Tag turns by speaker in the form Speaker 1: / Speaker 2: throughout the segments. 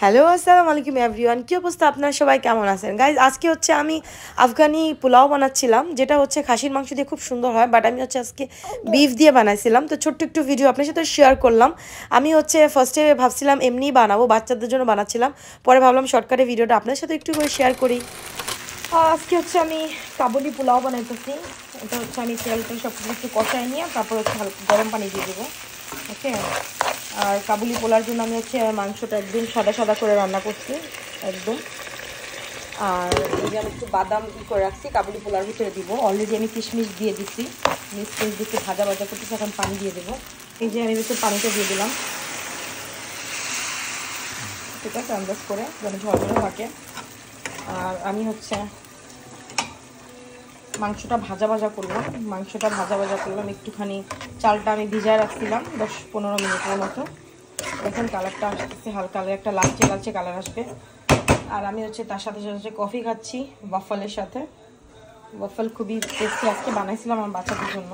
Speaker 1: Hello আসসালামু আলাইকুম everyone, কী অবস্থা? আপনারা সবাই কেমন আছেন? গাইজ, আজকে হচ্ছে আমি আফগানি পোলাও বানাচ্ছিলাম, যেটা হচ্ছে খাসির মাংস দিয়ে খুব সুন্দর হয়, বাট আমি হচ্ছে আজকে বিফ দিয়ে বানাইছিলাম। তো ছোট্ট একটু ভিডিও আপনার সাথে শেয়ার করলাম। আমি হচ্ছে ফার্স্টে ভাবছিলাম এমনিই বানাবো, বাচ্চাদের জন্য বানাচ্ছিলাম, পরে ভাবলাম শর্টকাটে ভিডিওটা আপনার সাথে একটু করে শেয়ার করি। আজকে হচ্ছে আমি কাবুলি পোলাও বানাইতেছি। এটা হচ্ছে আমি তেলটা সব কিছু একটু কষাই নিয়ে তারপর হচ্ছে হালকা গরম পানি দিয়ে দেবো। ওকে, আর কাবুলি পোলার জন্য আমি হচ্ছে মাংসটা একদম সাদা সাদা করে রান্না করছি একদম। আর এই যে আমি একটু বাদাম করে রাখছি কাবুলি পোলার ভিতরে দিব। অলরেডি আমি কিশমিশ দিয়ে দিচ্ছি, মিক্স দিচ্ছি, ভাজা ভাজা করতেছি, এখন পানি দিয়ে দেবো। এই যে আমি একটু পানিটা দিয়ে দিলাম, ঠিক আছে, আন্দাজ করে যেন ঝরঝরে থাকে। আর আমি হচ্ছে মাংসটা ভাজা ভাজা করলাম একটুখানি। চালটা আমি ভিজায় রাখছিলাম 10-15 মিনিটের মতো। দেখেন কালারটা আসতেছে, হালকা একটা লালচে লালচে কালার আসবে। আর আমি হচ্ছে তার সাথে সাথে কফি খাচ্ছি ওয়াফলের সাথে। ওয়াফল খুবই টেস্টি আজকে বানাইছিলাম আমার বাচ্চাদের জন্য।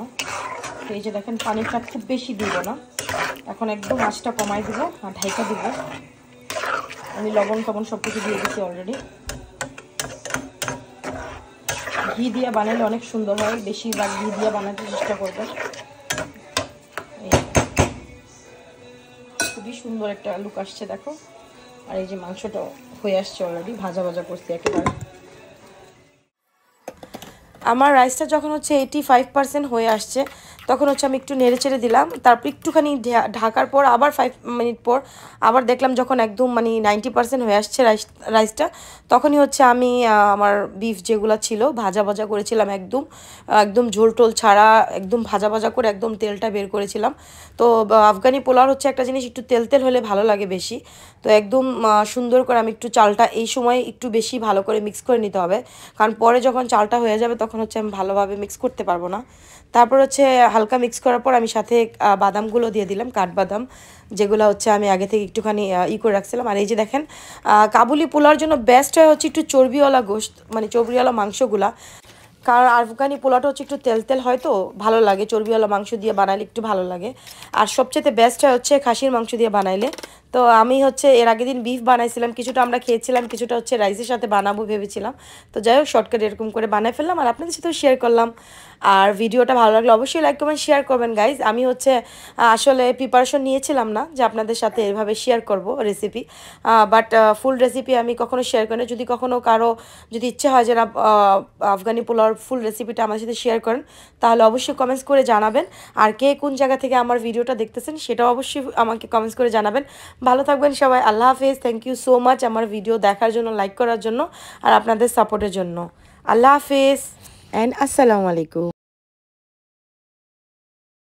Speaker 1: তো এই যে দেখেন পানিটা খুব বেশি দিব না, এখন একদম আঁচটা কমাই দিব আর ঢাইকা দিব। আমি লবণ টবণ সব কিছু দিয়ে দিচ্ছি অলরেডি। ঘি দিয়ে বানালে অনেক সুন্দর হয়, বেশিরভাগ ঘি দিয়ে বানাতে চেষ্টা করবেন। খুবই সুন্দর একটা লুক আসছে দেখো। আর এই যে মাংসটা হয়ে আসছে অলরেডি, ভাজা ভাজা করছি একেবারে। আমার রাইসটা যখন হচ্ছে 85% হয়ে আসছে তখন হচ্ছে আমি একটু নেড়ে চেড়ে দিলাম। তারপর একটুখানি ঢাকার পর আবার 5 মিনিট পর আবার দেখলাম যখন একদম 90% হয়ে আসছে রাইসটা, তখনই হচ্ছে আমি আমার বিফ যেগুলো ছিল ভাজা ভাজা করেছিলাম একদম একদম ঝোল টোল ছাড়া, একদম ভাজা ভাজা করে একদম তেলটা বের করেছিলাম। তো আফগানি পোলাও হচ্ছে একটা জিনিস, একটু তেল তেল হলে ভালো লাগে বেশি। তো একদম সুন্দর করে আমি একটু চালটা এই সময় একটু বেশি ভালো করে মিক্স করে নিতে হবে, কারণ পরে যখন চালটা হয়ে যাবে তখন হচ্ছে আমি ভালোভাবে মিক্স করতে পারবো না। তারপর হচ্ছে হালকা মিক্স করার পর আমি সাথে বাদামগুলো দিয়ে দিলাম, কাঠবাদাম, যেগুলো হচ্ছে আমি আগে থেকে একটুখানি করে রাখছিলাম। আর এই যে দেখেন কাবুলি পোলাওর জন্য বেস্ট হয় হচ্ছে একটু চর্বিওয়ালা গোশত, চর্বিওয়ালা মাংসগুলা, কারণ আফগানি পোলাওটা হচ্ছে একটু তেল তেল হয়, তো ভালো লাগে চর্বিওয়ালা মাংস দিয়ে বানাইলে একটু ভালো লাগে। আর সবচেয়ে বেস্ট হয় হচ্ছে খাসির মাংস দিয়ে বানাইলে। তো আমি হচ্ছে এর আগের দিন বিফ বানাইছিলাম, কিছুটা আমরা খেয়েছিলাম, কিছুটা হচ্ছে রাইসের সাথে বানাবো ভেবেছিলাম। তো যাই হোক শর্টকাট এরকম করে বানাই ফেললাম আর আপনাদের সাথেও শেয়ার করলাম। আর ভিডিওটা ভালো লাগলে অবশ্যই লাইক কমেন্ট শেয়ার করবেন গাইজ। আমি হচ্ছে আসলে প্রিপারেশন নিয়েছিলাম না যে আপনাদের সাথে এভাবে শেয়ার করব রেসিপি, বাট ফুল রেসিপি আমি কখনো শেয়ার করি না। যদি কখনো কারো যদি ইচ্ছে হয় যে না আফগানি পোলাওর ফুল রেসিপিটা আমার সাথে শেয়ার করেন, তাহলে অবশ্যই কমেন্টস করে জানাবেন। আর কে কোন জায়গা থেকে আমার ভিডিওটা দেখতেছেন সেটাও অবশ্যই আমাকে কমেন্টস করে জানাবেন। ভালো থাকবেন সবাই, আল্লাহ হাফেজ। থ্যাংক ইউ সো মাচ আমার ভিডিও দেখার জন্য, লাইক করার জন্য আর আপনাদের সাপোর্টের জন্য। আল্লাহ হাফেজ অ্যান্ড আসসালামু আলাইকুম।